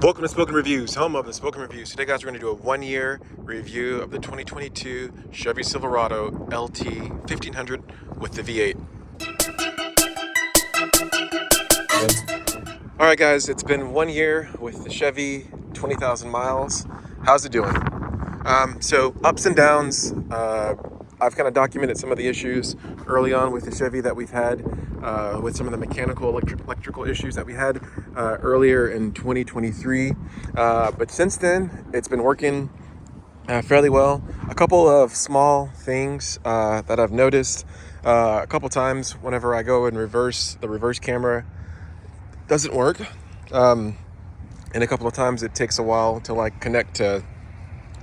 Welcome to Spoken Reviews, home of the Spoken Reviews. Today, guys, we're going to do a one-year review of the 2022 Chevy Silverado LT 1500 with the V8. All right, guys, it's been 1 year with the Chevy, 20,000 miles. How's it doing? So ups and downs. I've kind of documented some of the issues early on with the Chevy that we've had, with some of the mechanical electrical issues that we had earlier in 2023. But since then, it's been working fairly well. A couple of small things that I've noticed. A couple times whenever I go in reverse, the reverse camera doesn't work. And a couple of times it takes a while to like connect to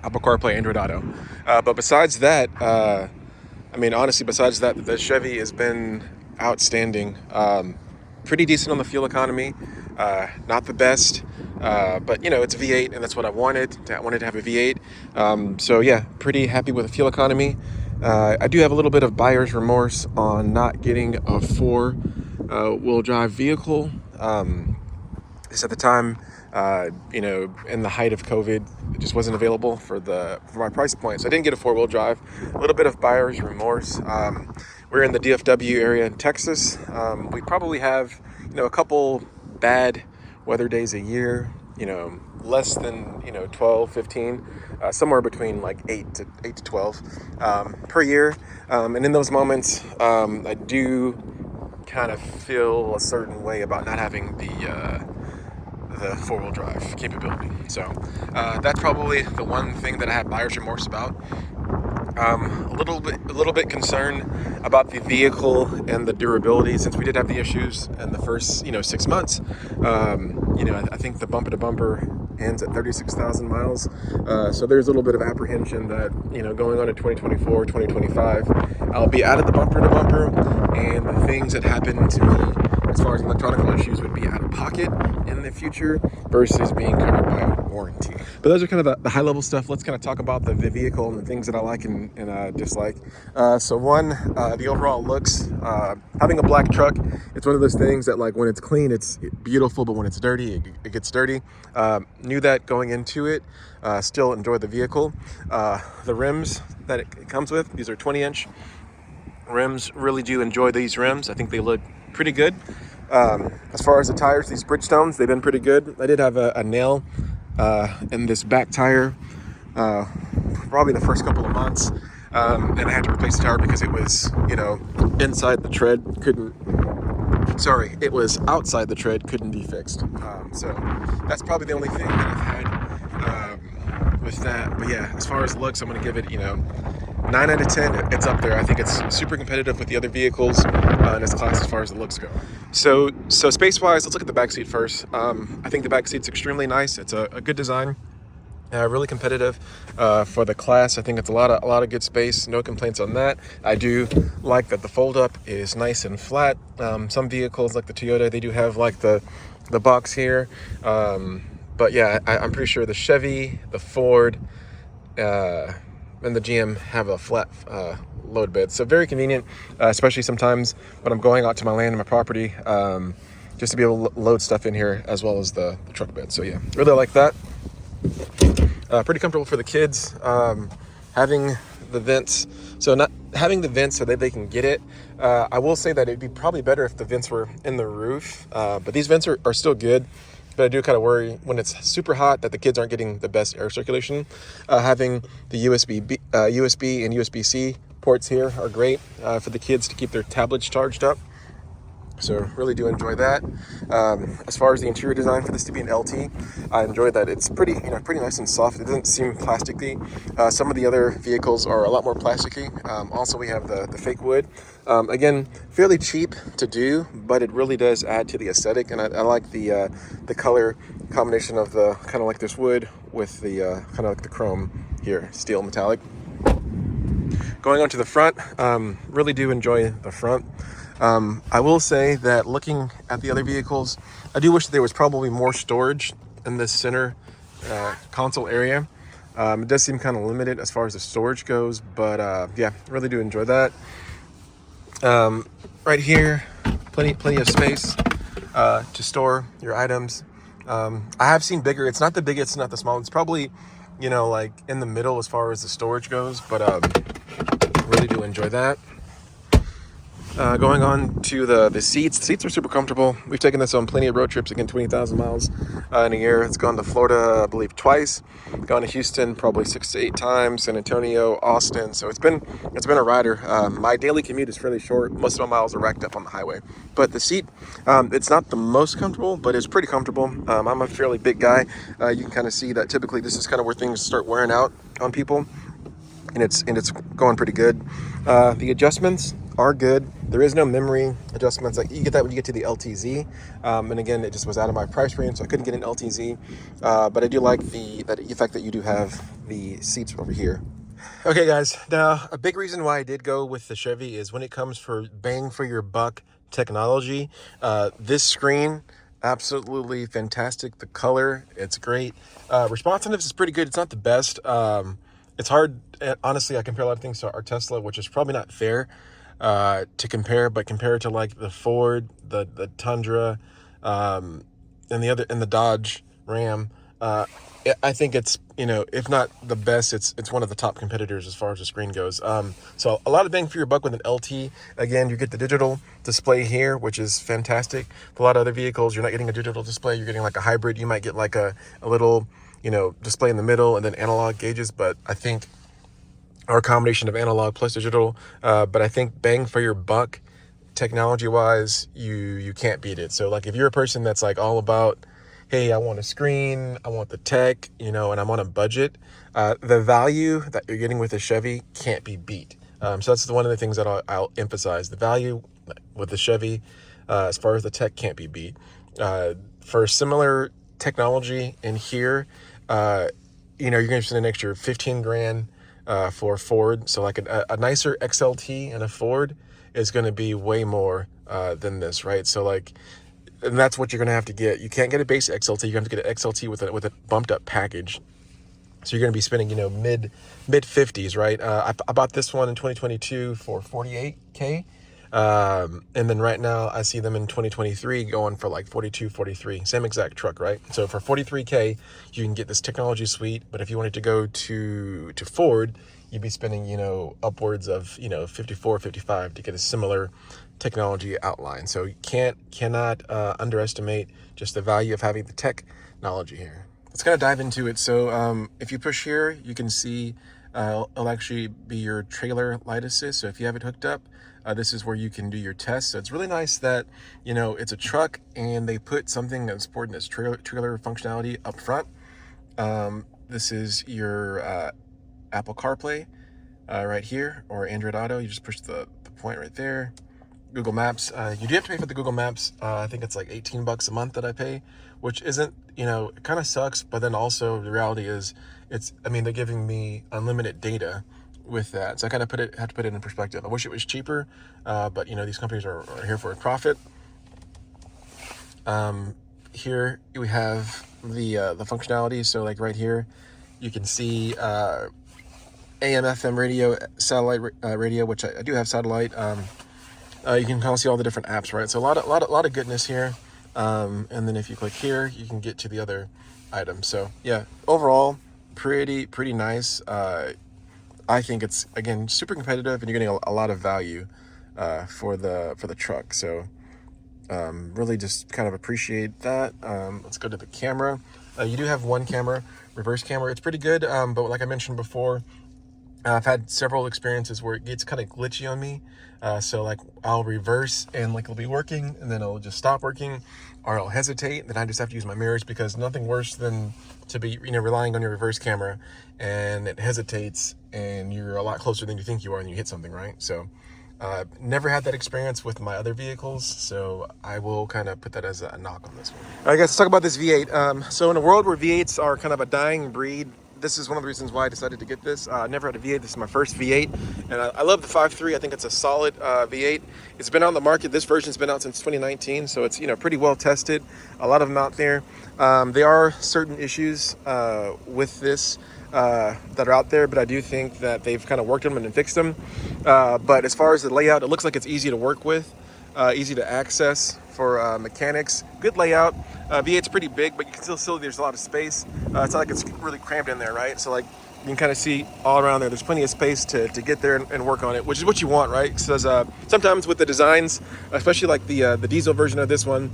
Apple CarPlay, Android Auto. But besides that, honestly, besides that, the Chevy has been outstanding. Pretty decent on the fuel economy. Not the best, but it's a V8, and that's what I wanted. I wanted to have a V8. So yeah, pretty happy with the fuel economy. I do have a little bit of buyer's remorse on not getting a four-wheel drive vehicle. This at the time, in the height of COVID, it just wasn't available for my price point. So I didn't get a four-wheel drive. A little bit of buyer's remorse. We're in the DFW area in Texas. We probably have, a couple bad weather days a year, less than, 12, 15, somewhere between like 8 to 12 per year. And in those moments, I do kind of feel a certain way about not having the four-wheel drive capability. So that's probably the one thing that I have buyer's remorse about. A little bit concerned about the vehicle and the durability, since we did have the issues in the first 6 months. I think the bumper to bumper ends at 36,000 miles. So there's a little bit of apprehension that going on to 2024, 2025, I'll be out of the bumper to bumper, and the things that happen to me as far as electronic issues would be out of pocket in the future versus being covered by warranty. But those are kind of the high level stuff. Let's kind of talk about the vehicle and the things that I like and dislike. So one, the overall looks. Having a black truck, it's one of those things that, like, when it's clean, it's beautiful, but when it's dirty, it gets dirty. Knew that going into it. Still enjoy the vehicle. The rims that it comes with, these are 20-inch rims. Really do enjoy these rims. I think they look pretty good. As far as the tires, these Bridgestones, they've been pretty good. I did have a nail in this back tire probably the first couple of months, and I had to replace the tire because it was inside the tread, it was outside the tread, couldn't be fixed. So that's probably the only thing that I've had with that. But yeah, as far as looks, I'm going to give it 9 out of 10. It's up there. I think it's super competitive with the other vehicles in its class as far as the looks go. So space-wise, let's look at the back seat first. I think the back seat's extremely nice. It's a good design. Really competitive for the class. I think it's a lot of good space. No complaints on that. I do like that the fold-up is nice and flat. Some vehicles like the Toyota, they do have like the box here. But yeah, I'm pretty sure the Chevy, the Ford, and the GM have a flat load bed. So very convenient, especially sometimes when I'm going out to my land and my property, just to be able to load stuff in here as well as the truck bed. So yeah, really like that. Pretty comfortable for the kids. Having the vents, so not having the vents so that they can get it. I will say that it'd be probably better if the vents were in the roof, but these vents are still good. But I do kind of worry when it's super hot that the kids aren't getting the best air circulation. Having the USB and USB-C ports here are great for the kids to keep their tablets charged up. So really do enjoy that. As far as the interior design for this to be an LT, I enjoy that it's pretty nice and soft. It doesn't seem plasticky. Some of the other vehicles are a lot more plasticky. Also, we have the fake wood. Again, fairly cheap to do, but it really does add to the aesthetic. And I like the color combination of the kind of like this wood with the kind of like the chrome here, steel metallic. Going on to the front, really do enjoy the front. I will say that looking at the other vehicles, I do wish that there was probably more storage in this center console area. It does seem kind of limited as far as the storage goes, but yeah, really do enjoy that. Right here, plenty of space to store your items. I have seen bigger. It's not the biggest, it's not the small. It's probably, like in the middle as far as the storage goes, but really do enjoy that. Going on to the seats. The seats are super comfortable. We've taken this on plenty of road trips. Again, 20,000 miles in a year. It's gone to Florida, I believe, twice. Gone to Houston probably 6 to 8 times. San Antonio, Austin. So it's been a rider. My daily commute is fairly short. Most of my miles are racked up on the highway. But the seat, it's not the most comfortable, but it's pretty comfortable. I'm a fairly big guy. You can kind of see that typically this is kind of where things start wearing out on people. And it's going pretty good. The adjustments are good. There is no memory adjustments. Like you get that when you get to the LTZ. And again, it just was out of my price range, so I couldn't get an LTZ. But I do like the fact that you do have the seats over here. Okay, guys. Now, a big reason why I did go with the Chevy is when it comes for bang for your buck technology. This screen, absolutely fantastic. The color, it's great. Responsiveness is pretty good. It's not the best. It's hard. Honestly, I compare a lot of things to our Tesla, which is probably not fair to compare, but compared to like the Ford, the Tundra, and the Dodge Ram, I think it's, if not the best, it's one of the top competitors as far as the screen goes. So a lot of bang for your buck with an LT. Again, you get the digital display here, which is fantastic. For a lot of other vehicles, you're not getting a digital display. You're getting like a hybrid. You might get like a little, display in the middle and then analog gauges. But I think our combination of analog plus digital, but I think bang for your buck technology wise, you can't beat it. So like if you're a person that's like all about, hey, I want a screen, I want the tech, and I'm on a budget, the value that you're getting with a Chevy can't be beat. So that's one of the things that I'll emphasize. The value with the Chevy, as far as the tech, can't be beat. For similar technology in here, you're going to spend an extra 15 grand for Ford. So like a nicer XLT and a Ford is going to be way more than this, right? So like, and that's what you're going to have to get. You can't get a base XLT. You have to get an XLT with a bumped up package. So you're going to be spending, mid 50s, right? I bought this one in 2022 for $48K. And then right now I see them in 2023 going for like 42, 43, same exact truck, right? So for 43K, you can get this technology suite. But if you wanted to go to Ford, you'd be spending, upwards of, 54, 55 to get a similar technology outline. So you cannot underestimate just the value of having the technology here. Let's kind of dive into it. So if you push here, you can see it'll actually be your trailer light assist. So if you have it hooked up, this is where you can do your tests. So it's really nice that, it's a truck and they put something that's important as trailer functionality up front. This is your Apple CarPlay right here, or Android Auto. You just push the point right there. Google Maps. You do have to pay for the Google Maps. I think it's like $18 a month that I pay, which isn't, it kind of sucks. But then also the reality is they're giving me unlimited data with that. So I kind of have to put it in perspective. I wish it was cheaper, but these companies are here for a profit. Here we have the functionality. So like right here, you can see AM, FM radio, satellite radio, which I do have satellite. You can kind of see all the different apps, right? So a lot of goodness here. And then if you click here, you can get to the other items. So yeah, overall, pretty nice. I think it's, again, super competitive, and you're getting a lot of value for the truck. So really just kind of appreciate that. Let's go to the camera. You do have one camera, reverse camera. It's pretty good, but like I mentioned before, I've had several experiences where it gets kind of glitchy on me. So like I'll reverse and like it'll be working and then it'll just stop working, or I'll hesitate. Then I just have to use my mirrors, because nothing worse than to be, relying on your reverse camera and it hesitates and you're a lot closer than you think you are and you hit something, right? So never had that experience with my other vehicles, so I will kind of put that as a knock on this one. All right, guys, let's talk about this V8. So in a world where V8s are kind of a dying breed, this is one of the reasons why I decided to get this. I never had a V8. This is my first V8, and I love the 5.3. I think it's a solid V8. It's been on the market. This version's been out since 2019, so it's pretty well tested. A lot of them out there. There are certain issues with this that are out there, but I do think that they've kind of worked on them and fixed them. But as far as the layout, it looks like it's easy to work with. easy to access for mechanics. Good layout. V8's pretty big, but you can still see there's a lot of space. It's not like it's really crammed in there, right? So like you can kind of see all around there. There's plenty of space to get there and work on it, which is what you want, right? Because sometimes with the designs, especially like the diesel version of this one,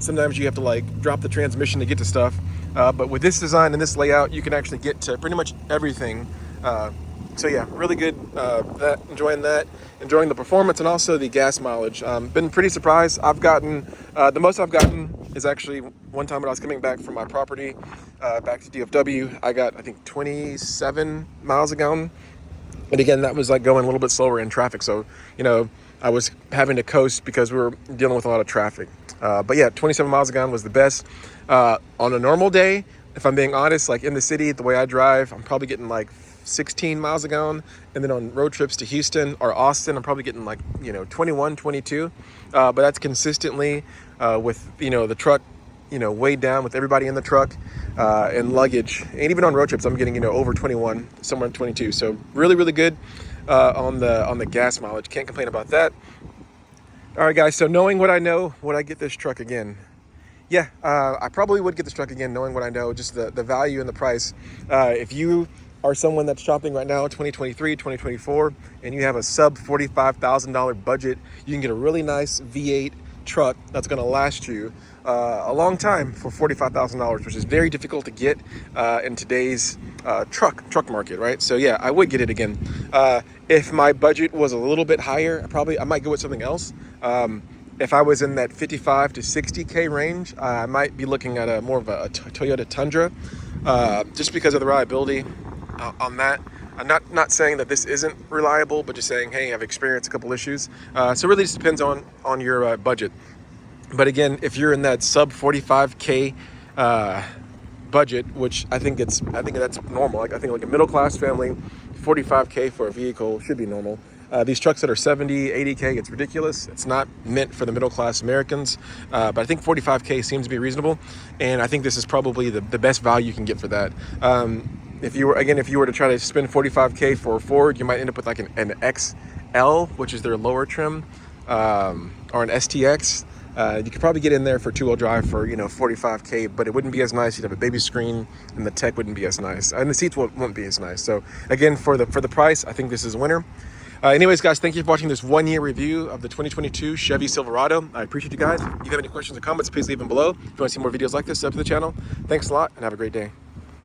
sometimes you have to like drop the transmission to get to stuff. But with this design and this layout, you can actually get to pretty much everything. So yeah, really good. Enjoying the performance and also the gas mileage. Been pretty surprised. I've gotten the most I've gotten is actually one time when I was coming back from my property back to DFW. I got, I think, 27 miles a gallon. And again, that was like going a little bit slower in traffic. So, you know, I was having to coast because we were dealing with a lot of traffic. But yeah, 27 miles a gallon was the best. On a normal day, if I'm being honest, like in the city, the way I drive, I'm probably getting like 16 miles a gallon. And then on road trips to Houston or Austin, I'm probably getting like, 21, 22. But that's consistently with, the truck, weighed down with everybody in the truck and luggage. And even on road trips, I'm getting, over 21, somewhere in 22. So really, really good on the gas mileage. Can't complain about that. All right, guys. So knowing what I know, would I get this truck again? Yeah, I probably would get this truck again, knowing what I know, just the value and the price. If you are someone that's shopping right now, 2023, 2024, and you have a sub $45,000 budget, you can get a really nice V8 truck that's going to last you a long time for $45,000, which is very difficult to get in today's truck market, right? So yeah, I would get it again. If my budget was a little bit higher, I might go with something else. If I was in that 55 to 60K range, I might be looking at more of a Toyota Tundra, just because of the reliability on that. I'm not saying that this isn't reliable, but just saying, hey, I've experienced a couple issues. So it really just depends on your budget. But again, if you're in that sub 45K budget, which I think that's normal. Like I think like a middle class family, 45K for a vehicle should be normal. These trucks that are 70, 80K, it's ridiculous. It's not meant for the middle class Americans. But I think 45K seems to be reasonable. And I think this is probably the best value you can get for that. If you were to try to spend 45K for a Ford, you might end up with like an XL, which is their lower trim, or an STX. You could probably get in there for two-wheel drive for 45K, but it wouldn't be as nice. You'd have a baby screen, and the tech wouldn't be as nice, and the seats won't be as nice. So again, for the price, I think this is a winner. Anyways, guys, thank you for watching this one-year review of the 2022 Chevy Silverado. I appreciate you guys. If you have any questions or comments, please leave them below. If you want to see more videos like this, sub to the channel. Thanks a lot, and have a great day.